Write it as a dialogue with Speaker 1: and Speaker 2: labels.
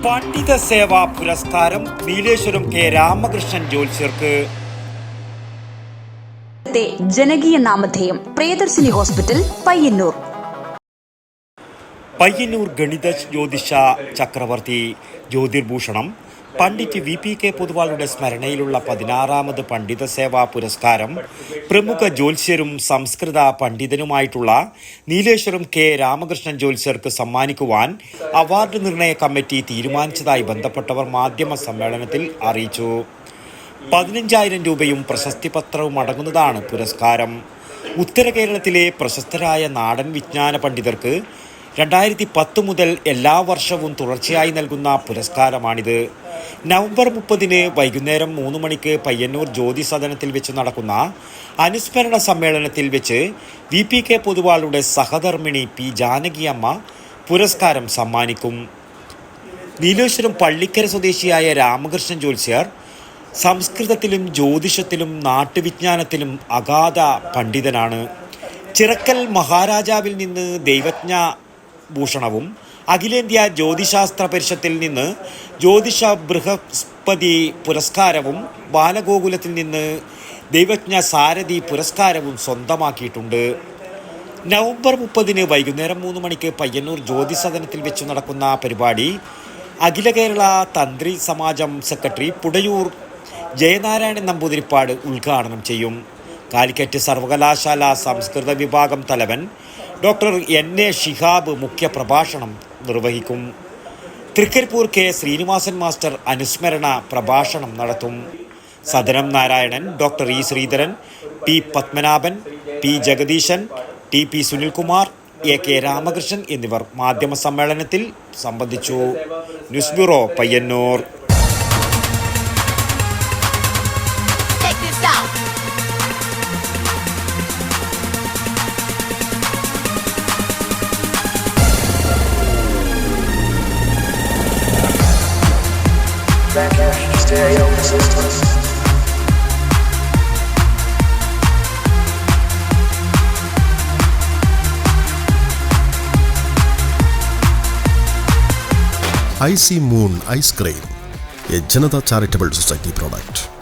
Speaker 1: പണ്ഡിത സേവാ പുരസ്കാരം നീലേശ്വരം കെ രാമകൃഷ്ണൻ ജ്യോത്സ്യർക്ക്.
Speaker 2: ജനകീയ നാമധേയം പ്രിയദർശിനി ഹോസ്പിറ്റൽ പയ്യന്നൂർ.
Speaker 1: പയ്യന്നൂർ ഗണിത ജ്യോതിഷ ചക്രവർത്തി ജ്യോതിർഭൂഷണം പണ്ഡിറ്റ് VPK പൊതുവാളുടെ സ്മരണയിലുള്ള 16ാമത് പണ്ഡിത സേവാ പുരസ്കാരം പ്രമുഖ ജ്യോത്സ്യരും സംസ്കൃത പണ്ഡിതനുമായിട്ടുള്ള നീലേശ്വരം കെ രാമകൃഷ്ണൻ ജ്യോത്സ്യർക്ക് സമ്മാനിക്കുവാൻ അവാർഡ് നിർണയ കമ്മിറ്റി തീരുമാനിച്ചതായി ബന്ധപ്പെട്ടവർ മാധ്യമ സമ്മേളനത്തിൽ അറിയിച്ചു. 15,000 രൂപയും പ്രശസ്തി പത്രവും അടങ്ങുന്നതാണ് പുരസ്കാരം. ഉത്തര കേരളത്തിലെ പ്രശസ്തരായ നാടൻ വിജ്ഞാന പണ്ഡിതർക്ക് 2010 മുതൽ എല്ലാ വർഷവും തുടർച്ചയായി നൽകുന്ന പുരസ്കാരമാണിത്. നവംബർ 30 വൈകുന്നേരം 3 മണിക്ക് പയ്യന്നൂർ ജ്യോതി സദനത്തിൽ വെച്ച് നടക്കുന്ന അനുസ്മരണ സമ്മേളനത്തിൽ വെച്ച് VPK പൊതുവാളുടെ സഹധർമ്മിണി P. ജാനകി അമ്മ പുരസ്കാരം സമ്മാനിക്കും. നീലേശ്വരം പള്ളിക്കര സ്വദേശിയായ രാമകൃഷ്ണൻ ജ്യോത്സ്യർ സംസ്കൃതത്തിലും ജ്യോതിഷത്തിലും നാട്ടുവിജ്ഞാനത്തിലും അഗാധ പണ്ഡിതനാണ്. ചിറക്കൽ മഹാരാജാവിൽ നിന്ന് ദൈവജ്ഞ ഭൂഷണവും അഖിലേന്ത്യാ ജ്യോതിശാസ്ത്ര പരിഷത്തിൽ നിന്ന് ജ്യോതിഷ ബൃഹസ്പതി പുരസ്കാരവും ബാലഗോകുലത്തിൽ നിന്ന് ദൈവജ്ഞ സാരഥി പുരസ്കാരവും സ്വന്തമാക്കിയിട്ടുണ്ട്. നവംബർ 30 വൈകുന്നേരം 3 മണിക്ക് പയ്യന്നൂർ ജ്യോതി സദനത്തിൽ വെച്ച് നടക്കുന്ന പരിപാടി അഖില കേരള തന്ത്രി സമാജം സെക്രട്ടറി പുടയൂർ ജയനാരായണൻ നമ്പൂതിരിപ്പാട് ഉദ്ഘാടനം ചെയ്യും. കാലിക്കറ്റ് സർവകലാശാല സംസ്കൃത വിഭാഗം തലവൻ ഡോക്ടർ NA ഷിഹാബ് മുഖ്യ പ്രഭാഷണം നിർവഹിക്കും. തൃക്കരിപ്പൂർ K. ശ്രീനിവാസൻ മാസ്റ്റർ അനുസ്മരണ പ്രഭാഷണം നടത്തും. Sadanam Narayanan, doctor E. Sreedharan, P. Padmanabhan, P. Jagadeesan, TP Sunilkumar, AK Ramakrishnan എന്നിവർ മാധ്യമ സമ്മേളനത്തിൽ സംബന്ധിച്ചു. News bureau Payyanur.
Speaker 3: Stereo systems.
Speaker 4: IC Moon Ice Cream, a Janata Charitable Society product.